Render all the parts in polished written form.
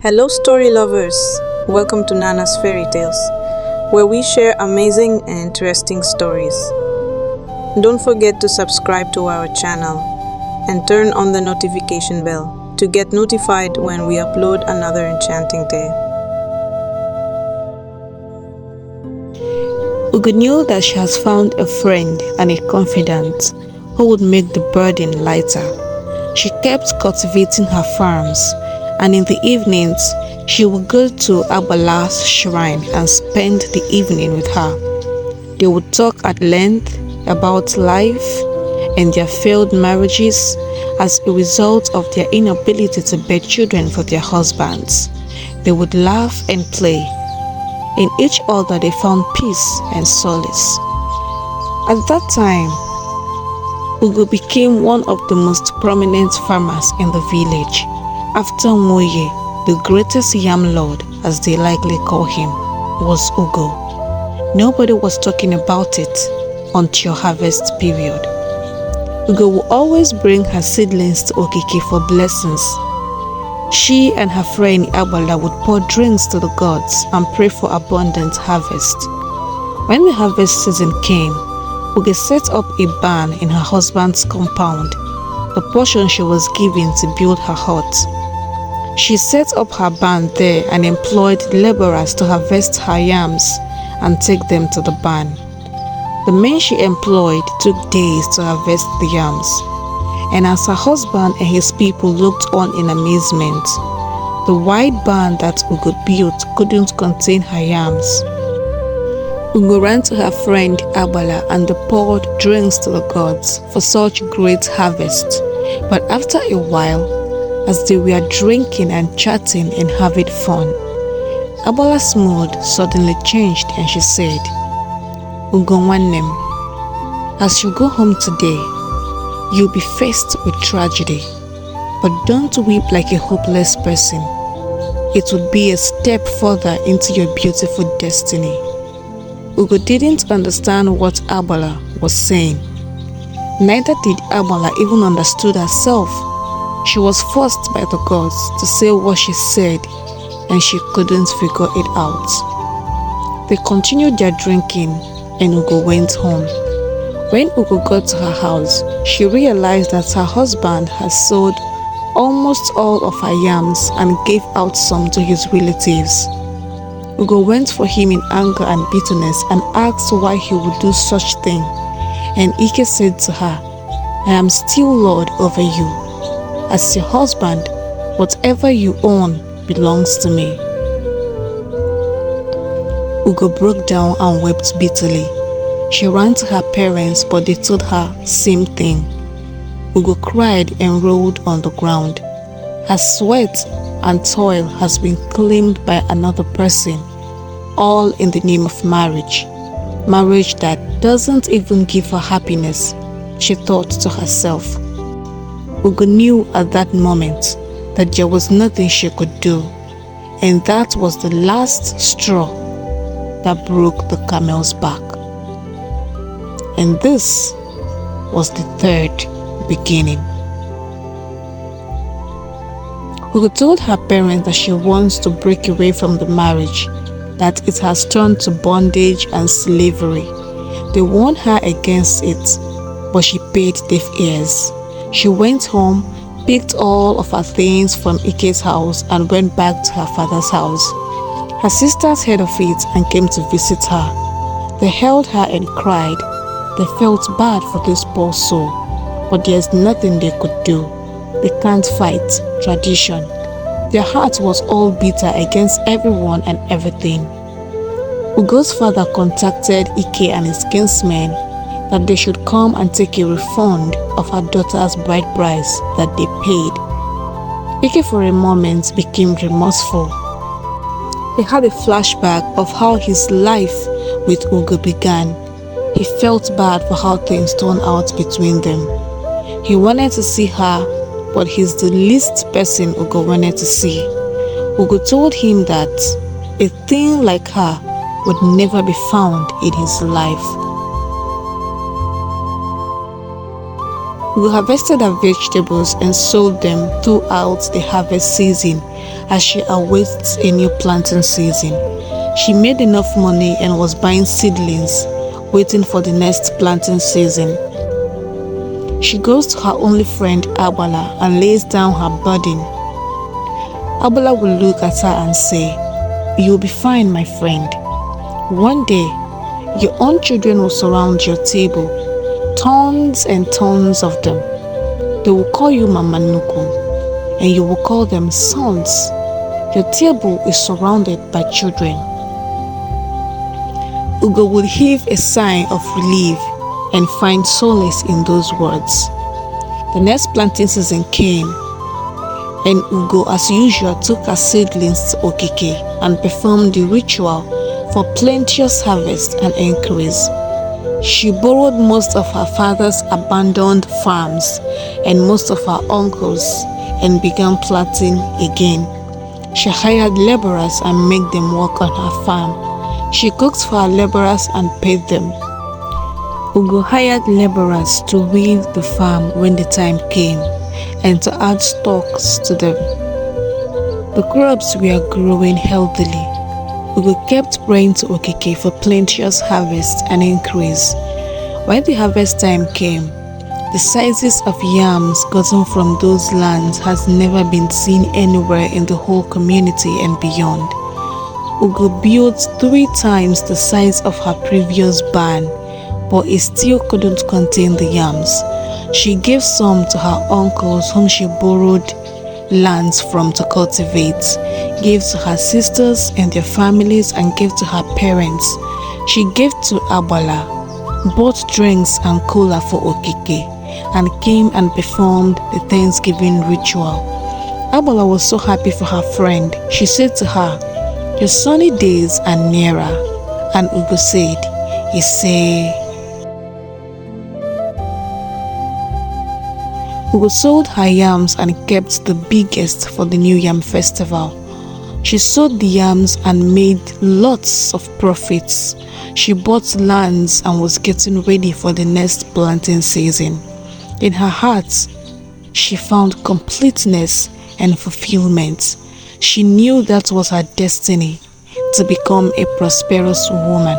Hello, story lovers! Welcome to Nana's Fairy Tales, where we share amazing and interesting stories. Don't forget to subscribe to our channel and turn on the notification bell to get notified when we upload another enchanting tale. Ugo knew that she has found a friend and a confidant who would make the burden lighter. She kept cultivating her farms, and in the evenings, she would go to Agbala's shrine and spend the evening with her. They would talk at length about life and their failed marriages as a result of their inability to bear children for their husbands. They would laugh and play. In each other they found peace and solace. At that time, Ugo became one of the most prominent farmers in the village, after Moye, the greatest yam lord, as they likely call him, was Ugo. Nobody was talking about it until harvest period. Ugo would always bring her seedlings to Okike for blessings. She and her friend Agbala would pour drinks to the gods and pray for abundant harvest. When the harvest season came, Ugo set up a barn in her husband's compound, the portion she was given to build her hut. She set up her barn there and employed laborers to harvest her yams and take them to the barn. The men she employed took days to harvest the yams, and as her husband and his people looked on in amazement, the wide barn that Ugo built couldn't contain her yams. Ugo ran to her friend Agbala and they poured drinks to the gods for such great harvest. But after a while, as they were drinking and chatting and having fun, Agbala's mood suddenly changed and she said, "Ugo Nwaanyi, as you go home today, you'll be faced with tragedy, but don't weep like a hopeless person. It would be a step further into your beautiful destiny." Ugo didn't understand what Agbala was saying. Neither did Agbala even understood herself. She was forced by the gods to say what she said, and she couldn't figure it out. They continued their drinking, and Ugo went home. When Ugo got to her house, she realized that her husband had sold almost all of her yams and gave out some to his relatives. Ugo went for him in anger and bitterness and asked why he would do such thing. And Ike said to her, "I am still Lord over you. As your husband, whatever you own belongs to me." Ugo broke down and wept bitterly. She ran to her parents, but they told her same thing. Ugo cried and rolled on the ground. Her sweat and toil has been claimed by another person, all in the name of marriage. Marriage that doesn't even give her happiness, she thought to herself. Ugo knew at that moment that there was nothing she could do, and that was the last straw that broke the camel's back. And this was the third beginning. Ugo told her parents that she wants to break away from the marriage, that it has turned to bondage and slavery. They warned her against it, but she paid deaf ears. She went home, picked all of her things from Ike's house and went back to her father's house. Her sisters heard of it and came to visit her. They held her and cried. They felt bad for this poor soul, but there's nothing they could do. They can't fight tradition. Their heart was all bitter against everyone and everything. Ugo's father contacted Ike and his kinsmen that they should come and take a refund of her daughter's bride price that they paid. Ike for a moment became remorseful. He had a flashback of how his life with Ugo began. He felt bad for how things turned out between them. He wanted to see her, but he's the least person Ugo wanted to see. Ugo told him that a thing like her would never be found in his life. Ugo harvested her vegetables and sold them throughout the harvest season as she awaits a new planting season. She made enough money and was buying seedlings, waiting for the next planting season. She goes to her only friend Agbala and lays down her burden. Agbala will look at her and say, "You'll be fine, my friend. One day, your own children will surround your table, tons and tons of them. They will call you Mama Nuku, and you will call them sons. Your table is surrounded by children." Ugo would heave a sigh of relief and find solace in those words. The next planting season came, and Ugo, as usual, took her seedlings to Okike and performed the ritual for plenteous harvest and increase. She borrowed most of her father's abandoned farms and most of her uncle's and began planting again. She hired laborers and made them work on her farm. She cooked for her laborers and paid them. Ugo hired laborers to weed the farm when the time came and to add stocks to them. The crops were growing healthily. Ugo kept praying to Okike for plenteous harvest and increase. When the harvest time came, the sizes of yams gotten from those lands has never been seen anywhere in the whole community and beyond. Ugo built 3 times the size of her previous barn, but it still couldn't contain the yams. She gave some to her uncles whom she borrowed lands from to cultivate, gave to her sisters and their families, and gave to her parents. She gave to Agbala, bought drinks and cola for Okike, and came and performed the Thanksgiving ritual. Agbala was so happy for her friend. She said to her, "Your sunny days are nearer." And Ugo said, Ugo sold her yams and kept the biggest for the New Yam Festival. She sold the yams and made lots of profits. She bought lands and was getting ready for the next planting season. In her heart, she found completeness and fulfillment. She knew that was her destiny, to become a prosperous woman.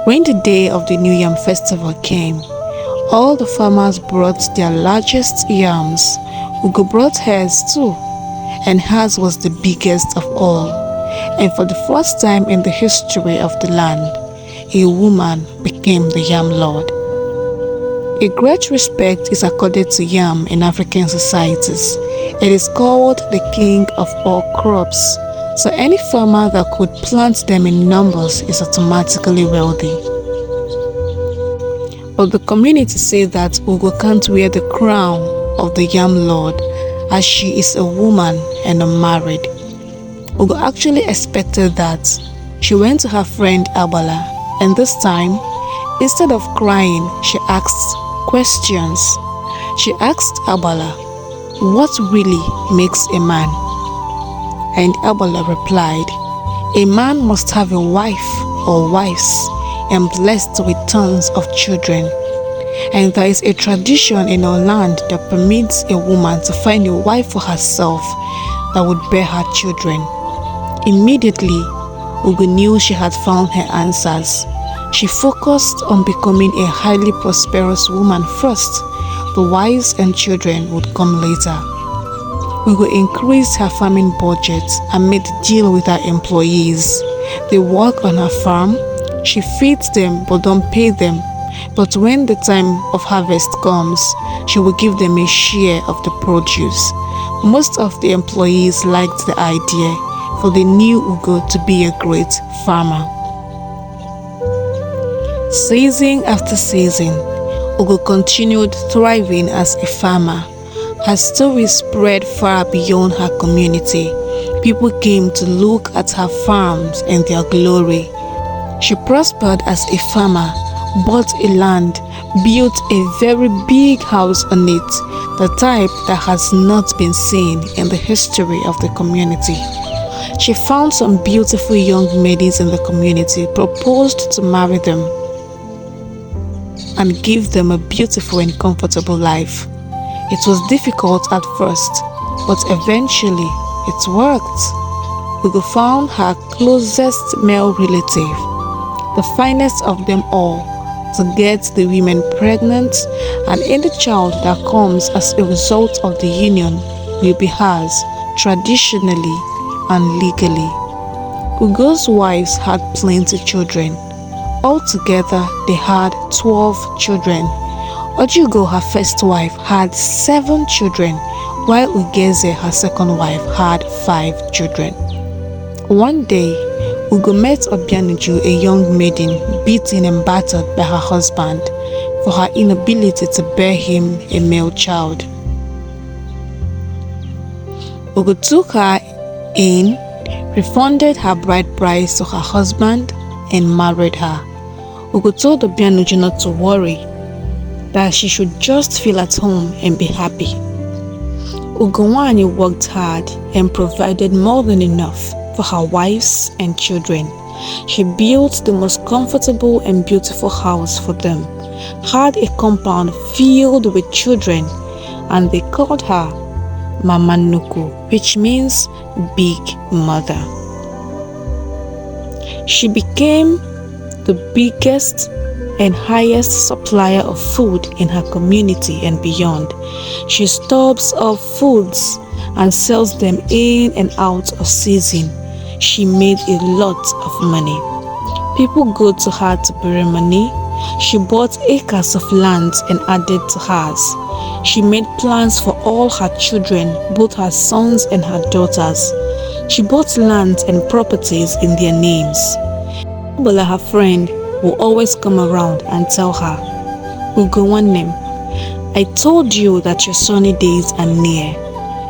When the day of the New Yam Festival came, all the farmers brought their largest yams. Ugo brought hers too, and hers was the biggest of all. And for the first time in the history of the land, a woman became the Yam Lord. A great respect is accorded to yam in African societies. It is called the king of all crops, so any farmer that could plant them in numbers is automatically wealthy. But the community say that Ugo can't wear the crown of the Yam Lord as she is a woman and unmarried. Ugo actually expected that. She went to her friend Agbala, and this time, instead of crying, she asked questions. She asked Agbala, "What really makes a man?" And Agbala replied, "A man must have a wife or wives and blessed with tons of children. And there is a tradition in our land that permits a woman to find a wife for herself that would bear her children." Immediately, Ugo knew she had found her answers. She focused on becoming a highly prosperous woman first. The wives and children would come later. Ugo increased her farming budget and made a deal with her employees. They work on her farm. She feeds them but don't pay them. But when the time of harvest comes, she will give them a share of the produce. Most of the employees liked the idea, for they knew Ugo to be a great farmer. Season after season, Ugo continued thriving as a farmer. Her story spread far beyond her community. People came to look at her farms and their glory. She prospered as a farmer, bought a land, built a very big house on it, the type that has not been seen in the history of the community. She found some beautiful young maidens in the community, proposed to marry them, and give them a beautiful and comfortable life. It was difficult at first, but eventually it worked. Ugo found her closest male relative, the finest of them all, to get the women pregnant, and any child that comes as a result of the union will be hers traditionally and legally. Ugo's wives had plenty children. Altogether, they had 12 children. Ojugo, her first wife, had 7 children, while Ugeze, her second wife, had 5 children. One day, Ugo met Obianuju, a young maiden, beaten and battered by her husband for her inability to bear him a male child. Ugo took her in, refunded her bride price to her husband, and married her. Ugo told Obianuju not to worry, that she should just feel at home and be happy. Ugo Nwaanyi worked hard and provided more than enough for her wives and children. She built the most comfortable and beautiful house for them, had a compound filled with children, and they called her Mama Nnukwu, which means big mother. She became the biggest and highest supplier of food in her community and beyond. She stores up foods and sells them in and out of season. She made a lot of money. People go to her to borrow money. She bought acres of land and added to hers. She made plans for all her children, both her sons and her daughters. She bought land and properties in their names. Bola, her friend, will always come around and tell her, Ugo Nwaanyi, I told you that your sunny days are near,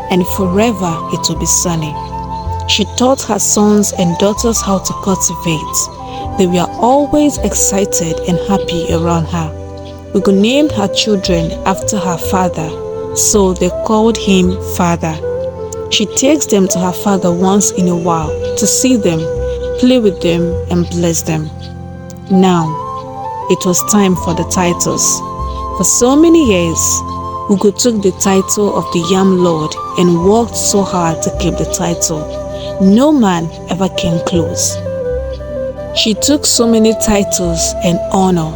and forever it will be sunny. She taught her sons and daughters how to cultivate. They were always excited and happy around her. Ugo named her children after her father, so they called him Father. She takes them to her father once in a while to see them, play with them, and bless them. Now, it was time for the titles. For so many years, Ugo took the title of the Yam Lord and worked so hard to keep the title. No man ever came close. She took so many titles and honor,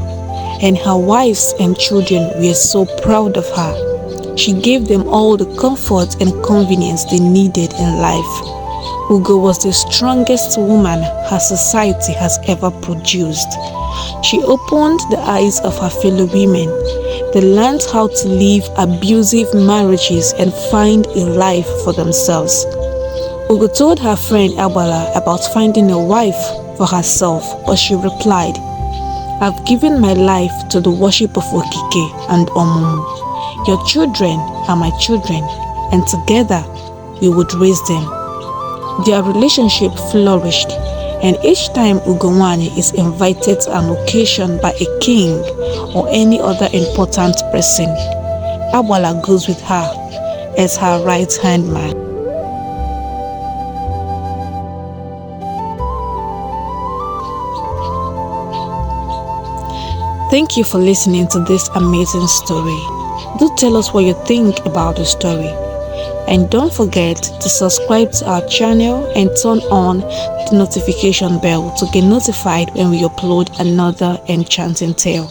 and her wives and children were so proud of her. She gave them all the comfort and convenience they needed in life. Ugo was the strongest woman her society has ever produced. She opened the eyes of her fellow women. They learned how to leave abusive marriages and find a life for themselves. Ugo told her friend Abala about finding a wife for herself, but she replied, I've given my life to the worship of Okike and Omumu. Your children are my children, and together we would raise them. Their relationship flourished, and each time Ugo Nwaanyi is invited to an occasion by a king or any other important person, Abala goes with her as her right-hand man. Thank you for listening to this amazing story. Do tell us what you think about the story. And don't forget to subscribe to our channel and turn on the notification bell to get notified when we upload another enchanting tale.